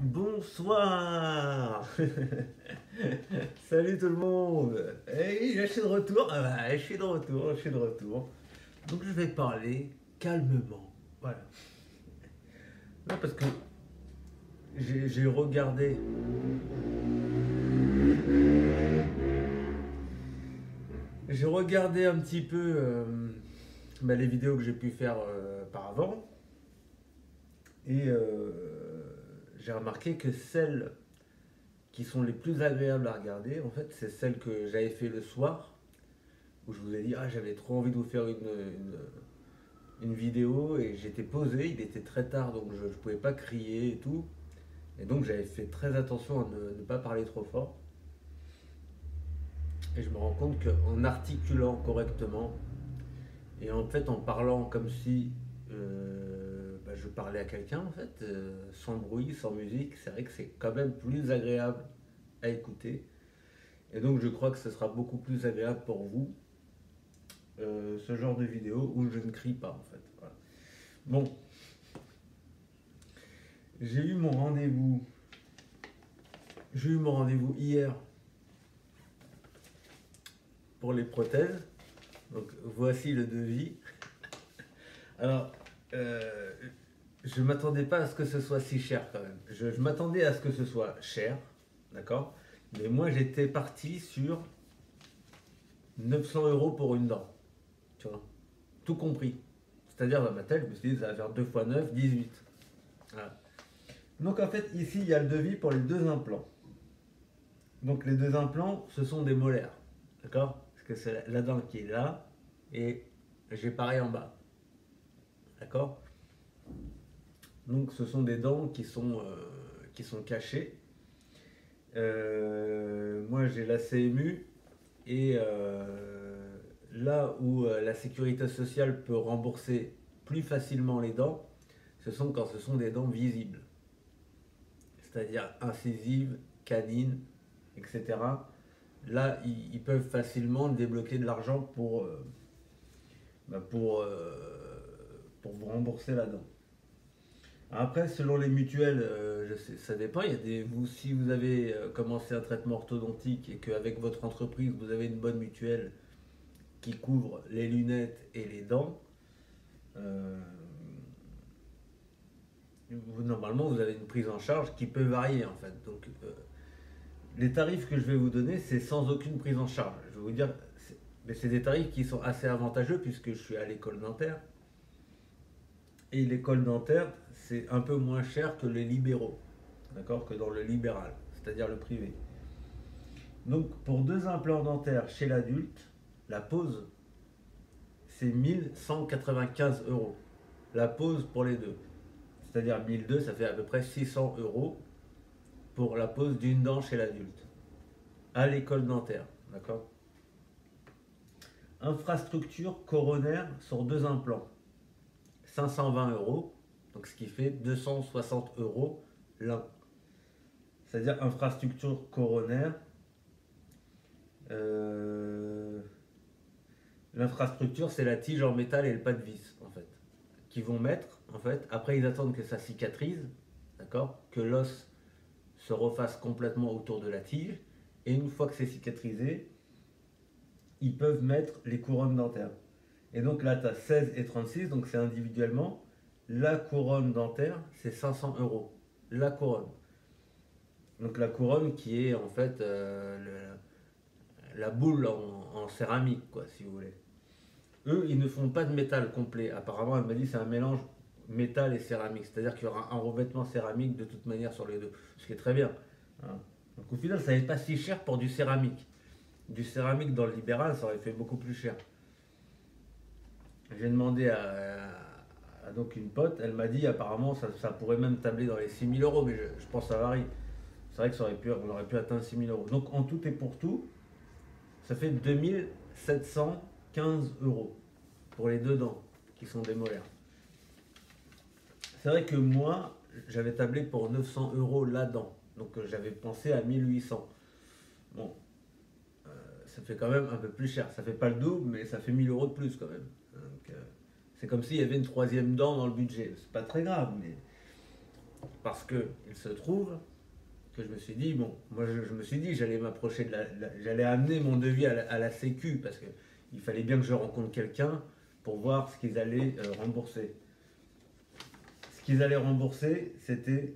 Bonsoir. Salut tout le monde. Hey, je suis de retour. Ah bah, je suis de retour, je suis de retour. Donc je vais parler calmement. Voilà. Non, parce que j'ai regardé. J'ai regardé un petit peu les vidéos que j'ai pu faire par avant. Et j'ai remarqué que celles qui sont les plus agréables à regarder, en fait, c'est celles que j'avais fait le soir, où je vous ai dit, ah, j'avais trop envie de vous faire une vidéo, et j'étais posé, il était très tard, donc je ne pouvais pas crier et tout. Et donc j'avais fait très attention à ne pas parler trop fort. Et je me rends compte qu'en articulant correctement, et en fait en parlant comme si je parlais à quelqu'un, en fait, sans bruit, sans musique, c'est vrai que c'est quand même plus agréable à écouter. Et donc je crois que ce sera beaucoup plus agréable pour vous, ce genre de vidéo où je ne crie pas en fait. Voilà. Bon, j'ai eu mon rendez-vous. J'ai eu mon rendez-vous hier pour les prothèses. Donc voici le devis. Alors, je m'attendais pas à ce que ce soit si cher quand même. Je m'attendais à ce que ce soit cher, d'accord. Mais moi j'étais parti sur 900 euros pour une dent, tu vois, tout compris. C'est-à-dire dans ma tête, je me suis dit ça va faire 2 fois 9, 18. Voilà. Donc en fait ici il y a le devis pour les deux implants. Donc les deux implants ce sont des molaires, d'accord. Parce que c'est la dent qui est là et j'ai pareil en bas, d'accord. Donc ce sont des dents qui sont cachées. Moi j'ai la CMU et là où la sécurité sociale peut rembourser plus facilement les dents, ce sont quand ce sont des dents visibles, c'est-à-dire incisives, canines, etc. Là, ils peuvent facilement débloquer de l'argent pour vous rembourser la dent. Après, selon les mutuelles, je sais, ça dépend. Il y a si vous avez commencé un traitement orthodontique et qu'avec votre entreprise, vous avez une bonne mutuelle qui couvre les lunettes et les dents, euh, normalement, vous avez une prise en charge qui peut varier en fait. Donc, les tarifs que je vais vous donner, c'est sans aucune prise en charge. Je vais vous dire, mais c'est des tarifs qui sont assez avantageux puisque je suis à l'école dentaire. Et l'école dentaire, c'est un peu moins cher que les libéraux, d'accord, que dans le libéral, c'est-à-dire le privé. Donc pour deux implants dentaires chez l'adulte, la pose, c'est 1195 euros. La pose pour les deux. C'est-à-dire 1002, ça fait à peu près 600 euros pour la pose d'une dent chez l'adulte. À l'école dentaire, d'accord. Infrastructure coronaire sur deux implants, 520 euros, donc ce qui fait 260 euros l'un. C'est-à-dire infrastructure coronaire. L'infrastructure, c'est la tige en métal et le pas de vis, en fait, qu'ils vont mettre, en fait. Après, ils attendent que ça cicatrise, d'accord, que l'os se refasse complètement autour de la tige. Et une fois que c'est cicatrisé, ils peuvent mettre les couronnes dentaires. Et donc là, tu as 16 et 36, donc c'est individuellement. La couronne dentaire, c'est 500 euros. La couronne. Donc la couronne qui est en fait la boule en céramique, quoi, si vous voulez. Eux, ils ne font pas de métal complet. Apparemment, elle m'a dit c'est un mélange métal et céramique. C'est-à-dire qu'il y aura un revêtement céramique de toute manière sur les deux. Ce qui est très bien. Hein. Donc au final, ça n'est pas si cher pour du céramique. Du céramique dans le libéral, ça aurait fait beaucoup plus cher. J'ai demandé à donc une pote, elle m'a dit apparemment ça pourrait même tabler dans les 6 000 euros, mais je pense que ça varie. C'est vrai on aurait pu atteindre 6 000 euros. Donc en tout et pour tout, ça fait 2715 euros pour les deux dents qui sont des molaires. C'est vrai que moi, j'avais tablé pour 900 euros la dent. Donc j'avais pensé à 1800. Bon, ça fait quand même un peu plus cher. Ça fait pas le double, mais ça fait 1000 euros de plus quand même. Donc, c'est comme s'il y avait une troisième dent dans le budget. C'est pas très grave, mais Parce que il se trouve que je me suis dit, bon, moi je me suis dit, j'allais m'approcher j'allais amener mon devis à la Sécu, parce que il fallait bien que je rencontre quelqu'un pour voir ce qu'ils allaient rembourser. Ce qu'ils allaient rembourser, c'était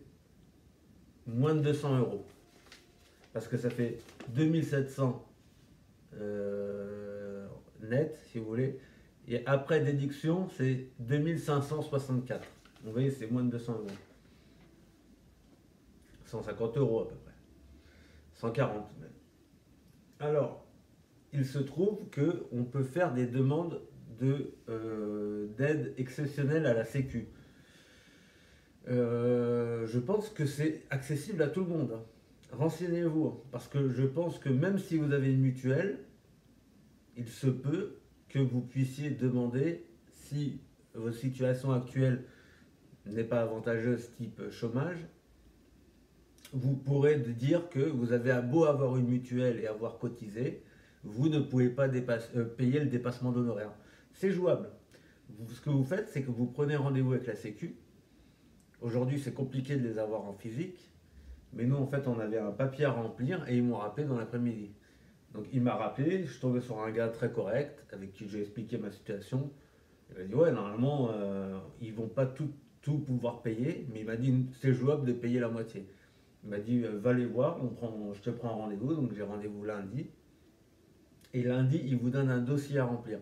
moins de 200 euros. Parce que ça fait 2700 net, si vous voulez. Et après déduction, c'est 2564. Vous voyez, c'est moins de 200 euros. 150 euros à peu près. 140 même. Alors, il se trouve qu'on peut faire des demandes d'aide exceptionnelle à la Sécu. Je pense que c'est accessible à tout le monde, hein. Renseignez-vous, hein, parce que je pense que même si vous avez une mutuelle, il se peut que vous puissiez demander, si votre situation actuelle n'est pas avantageuse type chômage, vous pourrez dire que vous avez beau avoir une mutuelle et avoir cotisé, vous ne pouvez pas payer le dépassement d'honoraires. C'est jouable. Ce que vous faites, c'est que vous prenez rendez-vous avec la Sécu. Aujourd'hui, c'est compliqué de les avoir en physique, mais nous, en fait, on avait un papier à remplir et ils m'ont rappelé dans l'après-midi. Donc, il m'a rappelé, je suis tombé sur un gars très correct avec qui j'ai expliqué ma situation. Il m'a dit, ouais, normalement, ils vont pas tout pouvoir payer, mais il m'a dit, c'est jouable de payer la moitié. Il m'a dit, va les voir, je te prends un rendez-vous. Donc, j'ai rendez-vous lundi. Et lundi, il vous donne un dossier à remplir.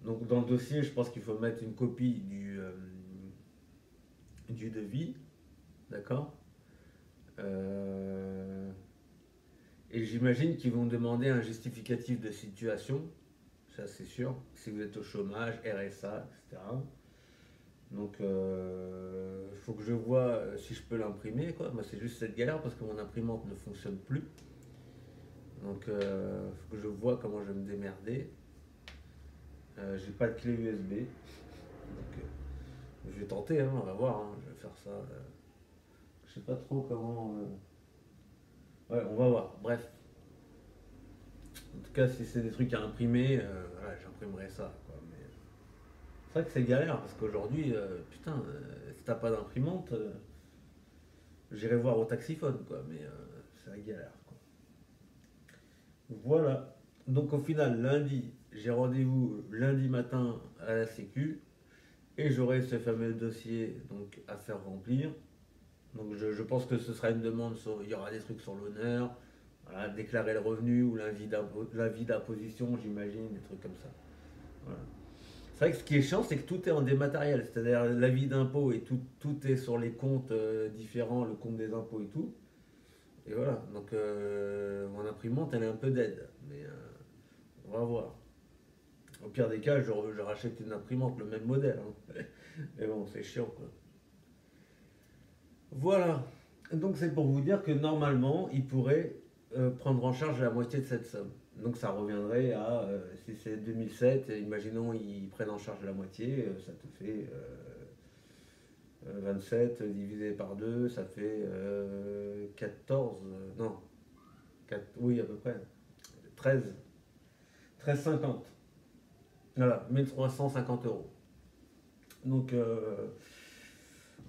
Donc, dans le dossier, je pense qu'il faut mettre une copie du devis. D'accord. Et j'imagine qu'ils vont demander un justificatif de situation. Ça, c'est sûr. Si vous êtes au chômage, RSA, etc. Donc, il faut que je vois si je peux l'imprimer, quoi. Moi, c'est juste cette galère parce que mon imprimante ne fonctionne plus. Donc, il faut que je vois comment je vais me démerder. J'ai pas de clé USB. Donc, je vais tenter, hein, on va voir. Hein, je vais faire ça. Je sais pas trop comment. Ouais, on va voir. Bref. En tout cas, si c'est des trucs à imprimer, voilà, j'imprimerai ça, quoi. Mais c'est vrai que c'est galère parce qu'aujourd'hui, putain, si t'as pas d'imprimante, j'irai voir au taxiphone, quoi. Mais c'est la galère, quoi. Voilà. Donc au final, lundi, j'ai rendez-vous lundi matin à la Sécu et j'aurai ce fameux dossier donc à faire remplir. Donc je pense que ce sera une demande il y aura des trucs sur l'honneur, voilà, déclarer le revenu ou l'avis d'imposition, j'imagine, des trucs comme ça. Voilà. C'est vrai que ce qui est chiant, c'est que tout est en dématériel, c'est-à-dire l'avis d'impôt et tout est sur les comptes différents, le compte des impôts et tout. Et voilà, donc mon imprimante, elle est un peu dead, mais on va voir. Au pire des cas, je rachète une imprimante, le même modèle, hein. Mais bon, c'est chiant, quoi. Voilà. Donc c'est pour vous dire que normalement, ils pourraient prendre en charge la moitié de cette somme. Donc ça reviendrait à, si c'est 2007, imaginons ils prennent en charge la moitié, ça te fait 27 divisé par 2, ça fait 14, non, 4, oui à peu près, 13, 13,50. Voilà, 1350 euros. Donc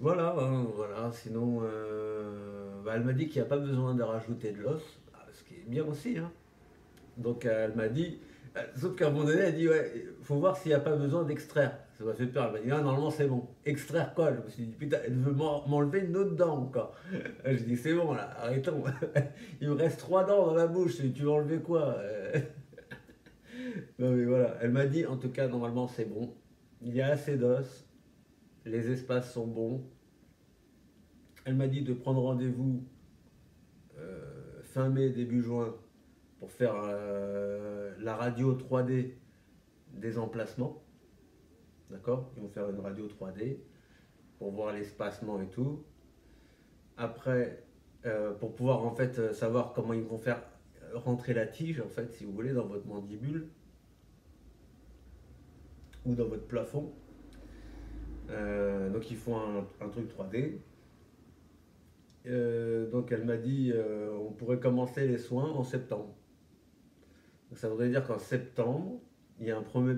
voilà, hein, voilà. Sinon, bah, elle m'a dit qu'il n'y a pas besoin de rajouter de l'os, ce qui est bien aussi, hein. Donc elle m'a dit, sauf qu'à un moment donné, elle dit, ouais, faut voir s'il n'y a pas besoin d'extraire. Ça m'a fait peur. Elle m'a dit, ah, normalement c'est bon. Extraire quoi? Je me suis dit, putain, elle veut m'enlever une autre dent encore. Je dis, c'est bon là, arrêtons. Il me reste 3 dents dans la bouche, tu veux enlever quoi? Non mais voilà, elle m'a dit, en tout cas, normalement c'est bon. Il y a assez d'os, les espaces sont bons. Elle m'a dit de prendre rendez-vous fin mai, début juin pour faire la radio 3D des emplacements. D'accord. Ils vont faire une radio 3D pour voir l'espacement et tout. Après, pour pouvoir en fait savoir comment ils vont faire rentrer la tige, en fait, si vous voulez, dans votre mandibule ou dans votre plafond. Donc ils font un truc 3D. Donc elle m'a dit on pourrait commencer les soins en septembre. Donc ça voudrait dire qu'en septembre, il y a un premier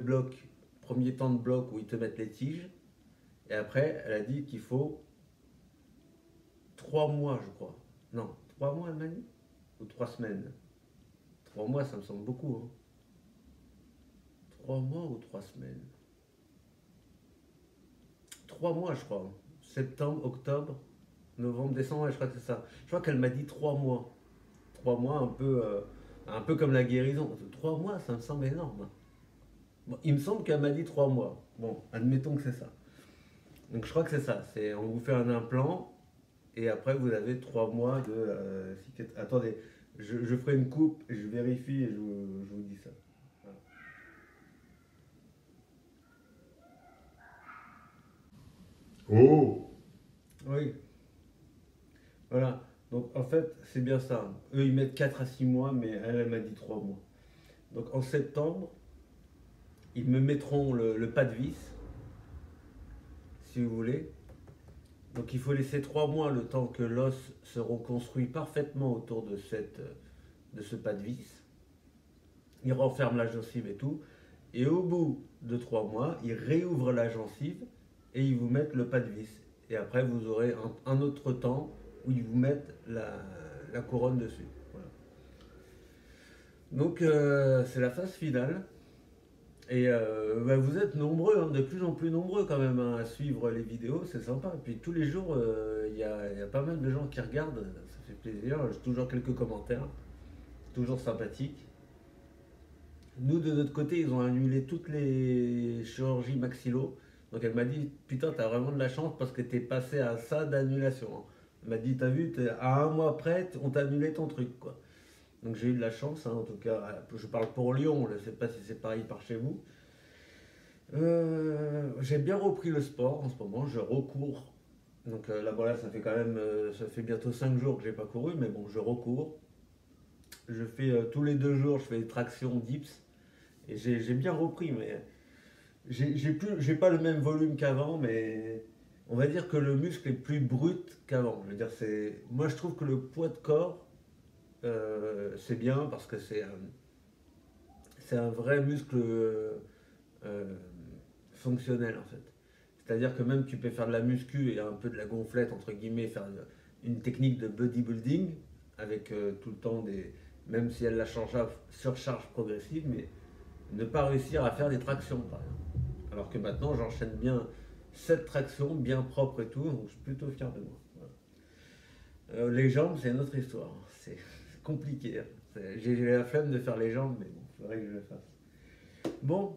temps de bloc où ils te mettent les tiges. Et après, elle a dit qu'il faut 3 mois, je crois. Non, 3 mois, elle m'a dit? Ou 3 semaines? 3 mois, ça me semble beaucoup, hein. 3 mois ou 3 semaines? 3 mois, je crois. Septembre, octobre, novembre, décembre, ouais, je crois que c'est ça. Je crois qu'elle m'a dit 3 mois. 3 mois, un peu comme la guérison. 3 mois, ça me semble énorme. Bon, il me semble qu'elle m'a dit 3 mois. Bon, admettons que c'est ça. Donc je crois que c'est ça. C'est, on vous fait un implant et après vous avez 3 mois de Attendez, je ferai une coupe et je vérifie et je vous dis ça. Voilà. Oh, Oui, voilà. Donc en fait, c'est bien ça. Eux, ils mettent 4 à 6 mois, mais elle m'a dit 3 mois. Donc en septembre, ils me mettront le pas de vis, si vous voulez. Donc il faut laisser 3 mois le temps que l'os se reconstruit parfaitement autour de ce pas de vis. Ils renferment la gencive et tout. Et au bout de 3 mois, ils réouvrent la gencive et ils vous mettent le pas de vis. Et après, vous aurez un autre temps où ils vous mettent la couronne dessus. Voilà. Donc c'est la phase finale. Et bah, vous êtes nombreux, hein, de plus en plus nombreux quand même, hein, à suivre les vidéos, c'est sympa. Et puis tous les jours, il y a pas mal de gens qui regardent, ça fait plaisir. J'ai toujours quelques commentaires, toujours sympathiques. Nous, de notre côté, ils ont annulé toutes les chirurgies maxillo. Donc elle m'a dit, putain, t'as vraiment de la chance parce que t'es passé à ça d'annulation, hein. Elle m'a dit, t'as vu, à un mois près, on t'a annulé ton truc, quoi. Donc j'ai eu de la chance, hein, en tout cas. Je parle pour Lyon, je ne sais pas si c'est pareil par chez vous. J'ai bien repris le sport en ce moment, je recours. Donc là, voilà, ça fait quand même, ça fait bientôt 5 jours que j'ai pas couru, mais bon, je recours. Je fais tous les 2 jours, je fais des tractions dips. Et j'ai bien repris, mais j'ai pas le même volume qu'avant, mais on va dire que le muscle est plus brut qu'avant. Je veux dire, moi je trouve que le poids de corps, c'est bien parce que c'est un vrai muscle euh, fonctionnel en fait. C'est-à-dire que même tu peux faire de la muscu et un peu de la gonflette, entre guillemets, faire une technique de bodybuilding avec tout le temps des. Même si elle la surcharge progressive, mais ne pas réussir à faire des tractions par exemple. Alors que maintenant j'enchaîne bien 7 tractions, bien propres et tout, donc je suis plutôt fier de moi. Voilà. Les jambes, c'est une autre histoire. C'est compliqué, hein. J'ai la flemme de faire les jambes, mais bon, il faudrait que je le fasse. Bon,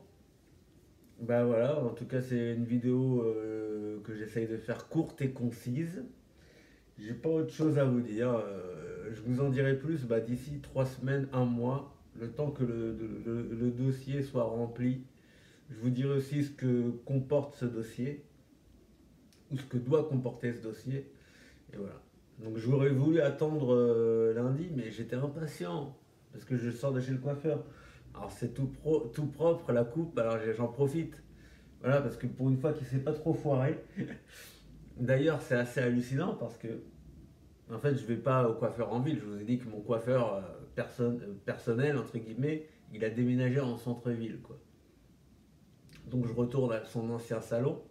bah voilà, en tout cas c'est une vidéo que j'essaye de faire courte et concise. J'ai pas autre chose à vous dire. Je vous en dirai plus bah, d'ici 3 semaines, un mois, le temps que le dossier soit rempli. Je vous dirai aussi ce que comporte ce dossier, ou ce que doit comporter ce dossier. Et voilà. Donc j'aurais voulu attendre lundi, mais j'étais impatient, parce que je sors de chez le coiffeur. Alors c'est tout propre la coupe, alors j'en profite. Voilà, parce que pour une fois qu'il ne s'est pas trop foiré. D'ailleurs, c'est assez hallucinant parce que, en fait, je vais pas au coiffeur en ville. Je vous ai dit que mon coiffeur personnel, entre guillemets, il a déménagé en centre-ville, quoi. Donc je retourne à son ancien salon.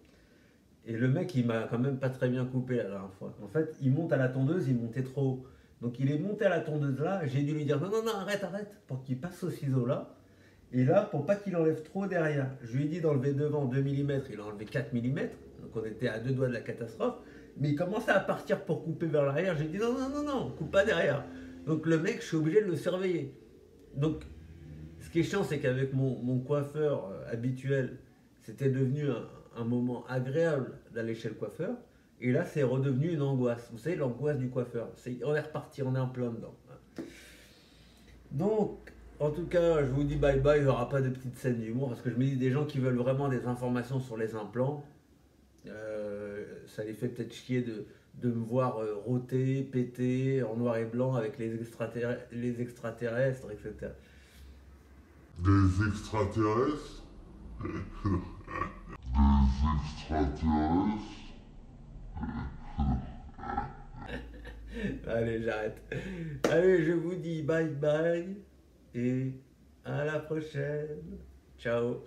Et le mec, il m'a quand même pas très bien coupé la dernière fois. En fait, il monte à la tondeuse, il montait trop haut. Donc il est monté à la tondeuse là, j'ai dû lui dire non, non, non, arrête, arrête, pour qu'il passe au ciseau là. Et là, pour pas qu'il enlève trop derrière, je lui ai dit d'enlever devant 2 mm, il a enlevé 4 mm, donc on était à 2 doigts de la catastrophe. Mais il commençait à partir pour couper vers l'arrière, j'ai dit non, non, non, non, coupe pas derrière. Donc le mec, je suis obligé de le surveiller. Donc ce qui est chiant, c'est qu'avec mon coiffeur habituel, c'était devenu un moment agréable d'aller chez le coiffeur. Et là, c'est redevenu une angoisse. Vous savez, l'angoisse du coiffeur. On est reparti, on est en plein dedans. Donc, en tout cas, je vous dis bye bye. Il n'y aura pas de petite scène d'humour parce que je me dis des gens qui veulent vraiment des informations sur les implants. Ça les fait peut-être chier de me voir rôter, péter en noir et blanc avec les extraterrestres, etc. des extraterrestres? Des extraterrestres? Allez, j'arrête. Allez, je vous dis bye bye et à la prochaine. Ciao.